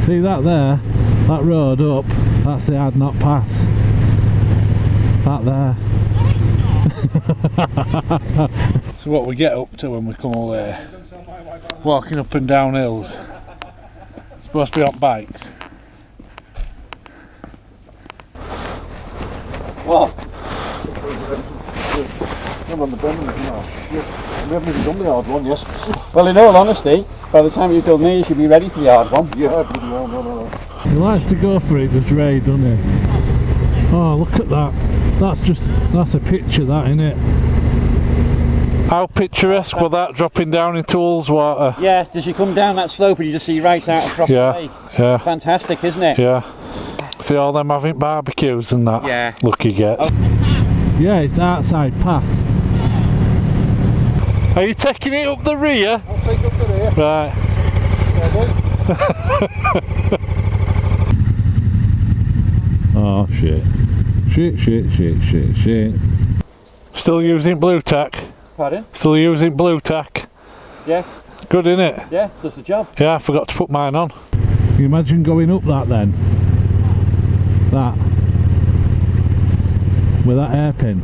See that there? That road up, that's the Hardknott Pass. That there. So what we get up to when we come away, walking up and down hills, supposed to be on bikes. What? I'm on the bend. Oh shit. We haven't even done the hard one yet. Well, in all honesty, by the time you've done these, you'll be ready for the hard one. Yeah, bloody hell, no. He likes to go for it, does Ray, doesn't he? Oh, look at that. That's a picture, that, isn't it? How picturesque was that, dropping down into Ullswater? Yeah, does you come down that slope and you just see right out across the lake? Yeah. Fantastic, isn't it? Yeah. See all them having barbecues and that? Yeah. Lucky gets. Oh. Yeah, it's outside pass. Are you taking it up the rear? I'll take up the rear. Right. Oh shit. Shit. Still using blue tack? Pardon? Still using blue tack? Yeah. Good, innit? Yeah, does the job. Yeah, I forgot to put mine on. Can you imagine going up that then? That. With that hairpin.